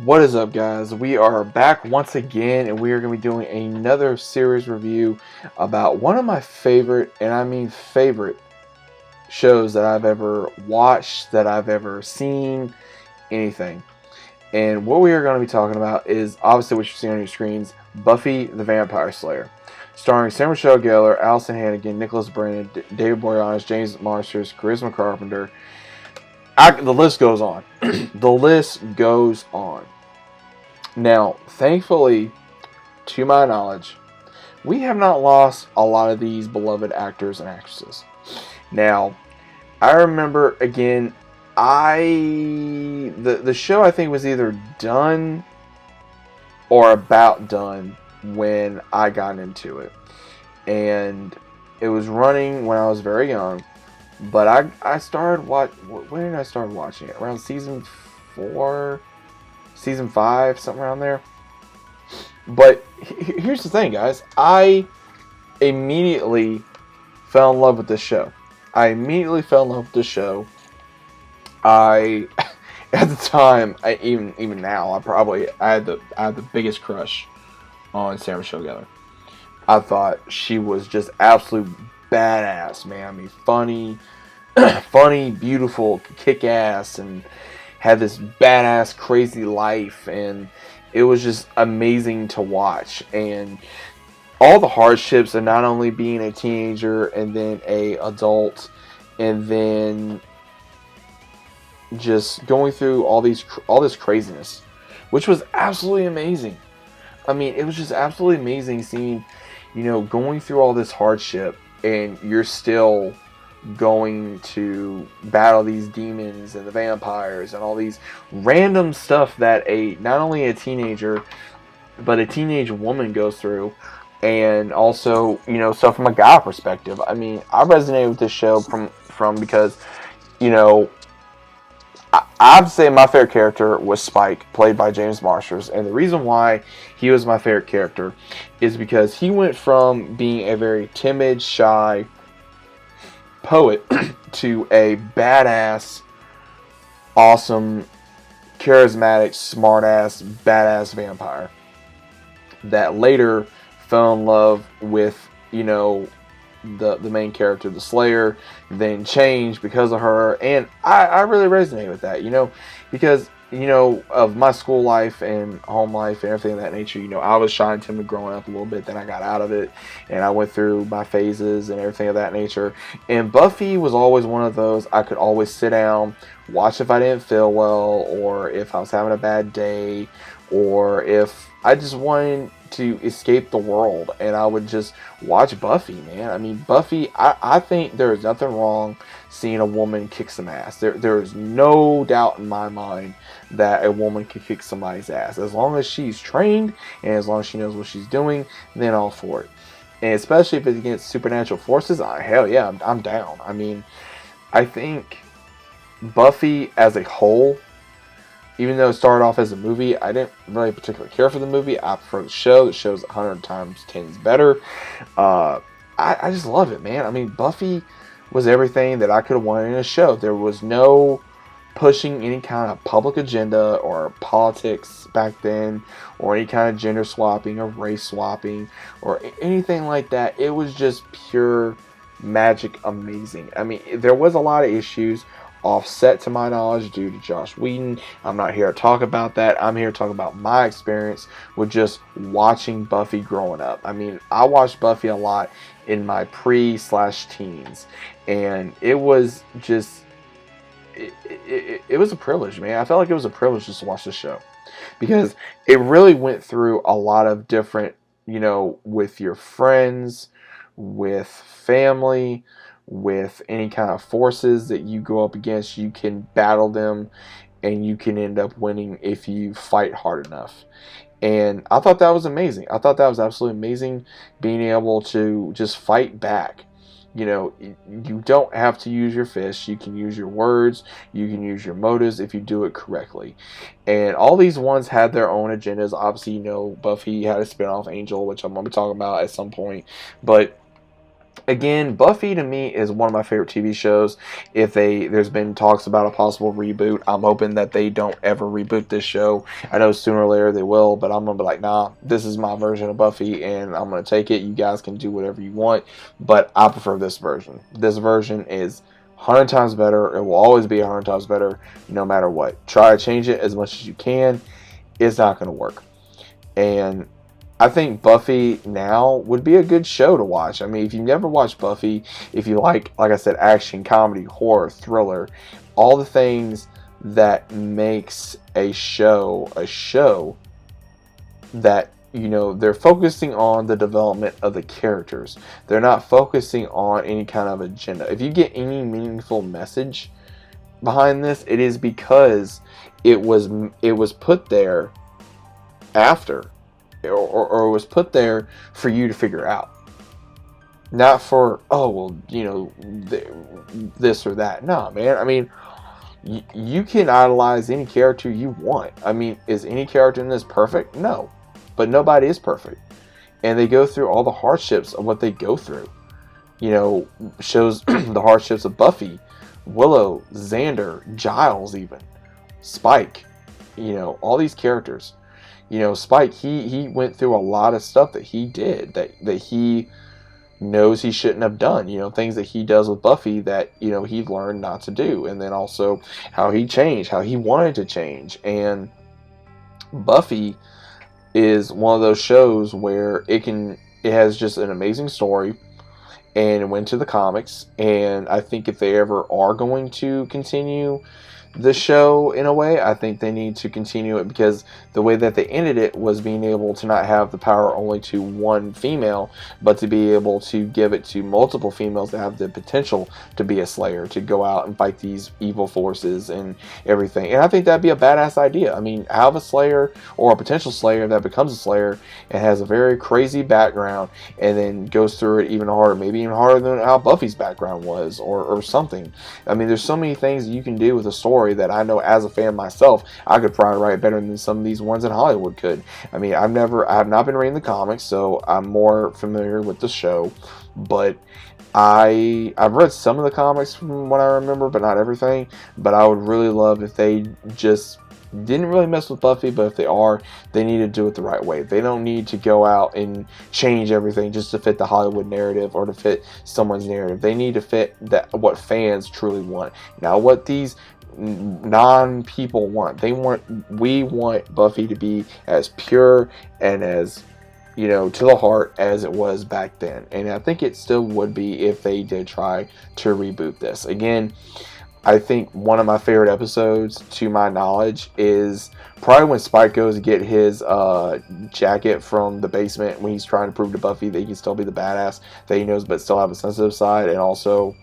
What is up, guys? We are back once again, and we are going to be doing another series review about one of my favorite, and I mean favorite, shows that I've ever watched, that I've ever seen, anything. And what we are going to be talking about is obviously what you're seeing on your screens, Buffy the Vampire Slayer, starring Sarah Michelle Gellar, Allison Hannigan, Nicholas Brandon, David Boreanaz, James Marsters, Charisma Carpenter. The list goes on. The list goes on. Now, thankfully, to my knowledge, we have not lost a lot of these beloved actors and actresses. Now, I remember again, the show I think was either done or about done when I got into it, and it was running when I was very young. But I started when did I start watching it? Around season 4, season 5, something around there. But here's the thing, guys. I immediately fell in love with this show. I immediately fell in love with this show. I, at the time, even now, I had the biggest crush on Sarah Michelle Gellar. I thought she was just absolute badass, man. I mean, funny, funny, beautiful, kick ass, and had this badass, crazy life, and it was just amazing to watch. And all the hardships of not only being a teenager and then a adult, and then just going through all this craziness, which was absolutely amazing. I mean, it was just absolutely amazing seeing, going through all this hardship, and you're still going to battle these demons and the vampires and all these random stuff that not only a teenager but a teenage woman goes through, and also stuff from a guy perspective. I mean, I resonated with this show from because you know I'd say my favorite character was Spike, played by James Marsters, and the reason why he was my favorite character is because he went from being a very timid, shy poet to a badass, awesome, charismatic, smartass, badass vampire that later fell in love with, the main character, the Slayer, then changed because of her. And I really resonate with that, because, of my school life and home life and everything of that nature. I was shy and timid growing up a little bit, then I got out of it, and I went through my phases and everything of that nature. And Buffy was always one of those I could always sit down, watch if I didn't feel well, or if I was having a bad day, or if I just wanted to escape the world, and I would just watch Buffy, man. I mean, Buffy, I think there is nothing wrong seeing a woman kick some ass. There is no doubt in my mind that a woman can kick somebody's ass. As long as she's trained, and as long as she knows what she's doing, then all for it. And especially if it's against supernatural forces, hell yeah, I'm down. I mean, I think Buffy as a whole, even though it started off as a movie, I didn't really particularly care for the movie. I prefer the show. The show's 100 times 10 better. I just love it, man. I mean, Buffy was everything that I could have wanted in a show. There was no pushing any kind of public agenda or politics back then, or any kind of gender swapping or race swapping or anything like that. It was just pure magic amazing. I mean, there was a lot of issues offset to my knowledge due to Josh Whedon. I'm not here to talk about that. I'm here to talk about my experience with just watching Buffy growing up. I mean, I watched Buffy a lot in my pre/teens, and it was just it was a privilege, man. I felt like it was a privilege just to watch the show, because it really went through a lot of different, with your friends, with family, with any kind of forces that you go up against. You can battle them, and you can end up winning if you fight hard enough. And I thought that was amazing. I thought that was absolutely amazing, being able to just fight back. You don't have to use your fists. You can use your words. You can use your motives if you do it correctly. And all these ones had their own agendas. Obviously, Buffy had a spinoff, Angel, which I'm going to be talking about at some point. But Again, Buffy to me is one of my favorite TV shows. If there's been talks about a possible reboot, I'm hoping that they don't ever reboot this show. I know sooner or later they will, but I'm gonna be like, nah, this is my version of Buffy, and I'm gonna take it. You guys can do whatever you want, but I prefer this version. This version is 100 times better. It will always be 100 times better, no matter what. Try to change it as much as you can. It's not gonna work, and I think Buffy now would be a good show to watch. I mean, if you've never watched Buffy, if you like I said, action, comedy, horror, thriller, all the things that makes a show that, they're focusing on the development of the characters. They're not focusing on any kind of agenda. If you get any meaningful message behind this, it is because it was put there after, or was put there for you to figure out, not for, oh well, this or that. No, man. I mean, you can idolize any character you want. I mean, is any character in this perfect? No, but nobody is perfect, and they go through all the hardships of what they go through. Shows the hardships of Buffy, Willow, Xander, Giles, even Spike. All these characters. Spike, he went through a lot of stuff that he did that he knows he shouldn't have done. Things that he does with Buffy that, he learned not to do. And then also how he changed, how he wanted to change. And Buffy is one of those shows where it has just an amazing story, and it went to the comics. And I think if they ever are going to continue the show in a way, I think they need to continue it, because the way that they ended it was being able to not have the power only to one female, but to be able to give it to multiple females that have the potential to be a slayer, to go out and fight these evil forces and everything. And I think that'd be a badass idea. I mean, have a slayer or a potential slayer that becomes a slayer and has a very crazy background, and then goes through it even harder, maybe even harder than how Buffy's background was, or something. I mean, there's so many things you can do with a story that I know as a fan myself, I could probably write better than some of these ones in Hollywood could. I mean, I have not been reading the comics, so I'm more familiar with the show, but I've read some of the comics from what I remember, but not everything. But I would really love if they just didn't really mess with Buffy, but if they are, they need to do it the right way. They don't need to go out and change everything just to fit the Hollywood narrative or to fit someone's narrative. They need to fit what fans truly want. Now, what these non-people want, we want Buffy to be as pure and as, to the heart as it was back then. And I think it still would be if they did try to reboot this. Again, I think one of my favorite episodes, to my knowledge, is probably when Spike goes to get his jacket from the basement, when he's trying to prove to Buffy that he can still be the badass that he knows but still have a sensitive side. And also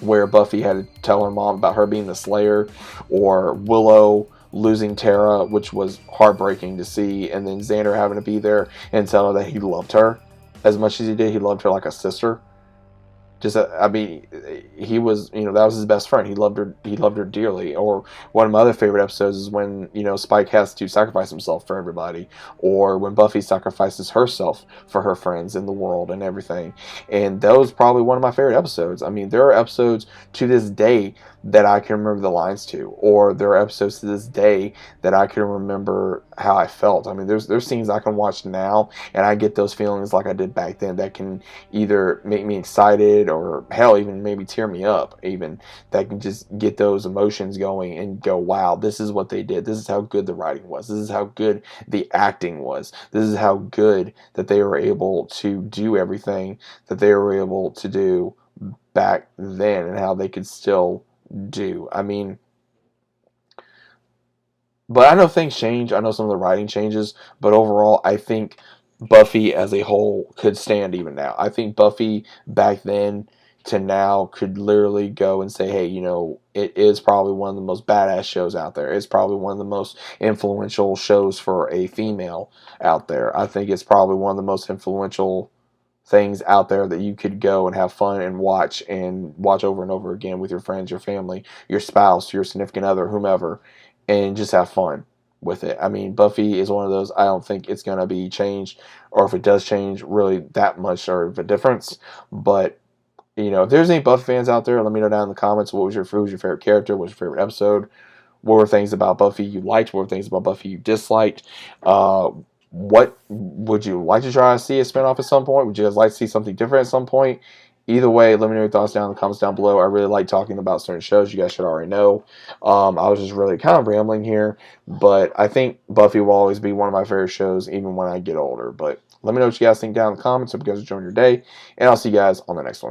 where Buffy had to tell her mom about her being the Slayer, or Willow losing Tara, which was heartbreaking to see, and then Xander having to be there and tell her that he loved her as much as he did. He loved her like a sister. Just, I mean, he was, that was his best friend. He loved her dearly. Or one of my other favorite episodes is when, Spike has to sacrifice himself for everybody, or when Buffy sacrifices herself for her friends in the world and everything. And that was probably one of my favorite episodes. I mean, there are episodes to this day that I can remember the lines to, or there are episodes to this day that I can remember how I felt. I mean, there's scenes I can watch now and I get those feelings like I did back then, that can either make me excited, or hell, even maybe tear me up, even, that can just get those emotions going and go, wow, this is what they did. This is how good the writing was. This is how good the acting was. This is how good that they were able to do everything that they were able to do back then, and how they could still do. I mean, but I know things change. I know some of the writing changes, but overall, I think Buffy as a whole could stand even now. I think Buffy back then to now could literally go and say, hey, it is probably one of the most badass shows out there. It's probably one of the most influential shows for a female out there. I think it's probably one of the most influential things out there that you could go and have fun and watch over and over again with your friends, your family, your spouse, your significant other, whomever, and just have fun. with it. I mean, Buffy is one of those, I don't think it's going to be changed, or if it does change, really that much of a difference. But, if there's any Buffy fans out there, let me know down in the comments. Who's your favorite character? What's your favorite episode? What were things about Buffy you liked? What were things about Buffy you disliked? What would you like to try to see a spinoff at some point? Would you guys like to see something different at some point? Either way, let me know your thoughts down in the comments down below. I really like talking about certain shows. You guys should already know. I was just really kind of rambling here, but I think Buffy will always be one of my favorite shows, even when I get older. But let me know what you guys think down in the comments. Hope you guys enjoy your day, and I'll see you guys on the next one.